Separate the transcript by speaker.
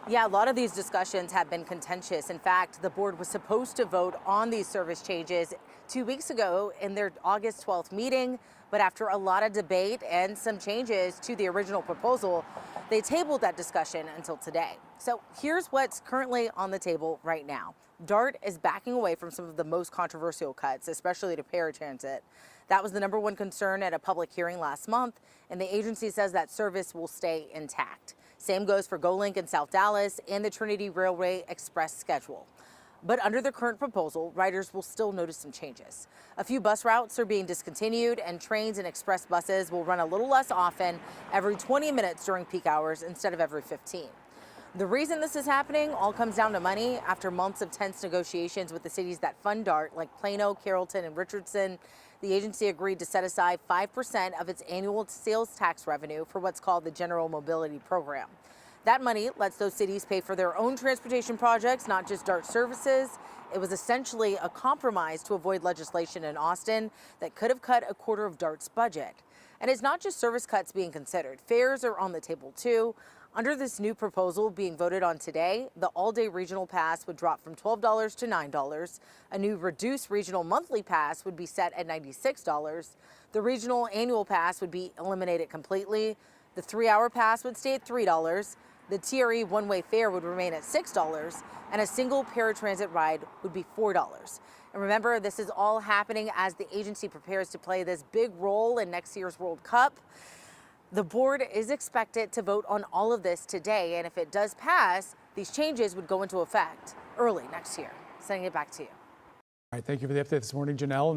Speaker 1: Yeah, a lot of these discussions have been contentious. In fact, the board was supposed to vote on these service changes 2 weeks ago in their August 12th meeting. But after a lot of debate and some changes to the original proposal, they tabled that discussion until today. So here's what's currently on the table right now. DART is backing away from some of the most controversial cuts, especially to paratransit. That was the number one concern at a public hearing last month, and the agency says that service will stay intact. Same goes for GoLink in South Dallas and the Trinity Railway Express schedule. But under the current proposal, riders will still notice some changes. A few bus routes are being discontinued, and trains and express buses will run a little less often, every 20 minutes during peak hours instead of every 15. The reason this is happening all comes down to money. After months of tense negotiations with the cities that fund DART, like Plano, Carrollton, and Richardson, the agency agreed to set aside 5% of its annual sales tax revenue for what's called the General Mobility Program. That money lets those cities pay for their own transportation projects, not just DART services. It was essentially a compromise to avoid legislation in Austin that could have cut a quarter of DART's budget. And it's not just service cuts being considered. Fares are on the table, too. Under this new proposal being voted on today, the all-day regional pass would drop from $12 to $9. A new reduced regional monthly pass would be set at $96. The regional annual pass would be eliminated completely. The 3-hour pass would stay at $3. The TRE one-way fare would remain at $6, and a single paratransit ride would be $4. And remember, this is all happening as the agency prepares to play this big role in next year's World Cup. The board is expected to vote on all of this today, and if it does pass, these changes would go into effect early next year. Sending it back to you.
Speaker 2: All right, thank you for the update this morning, Janelle.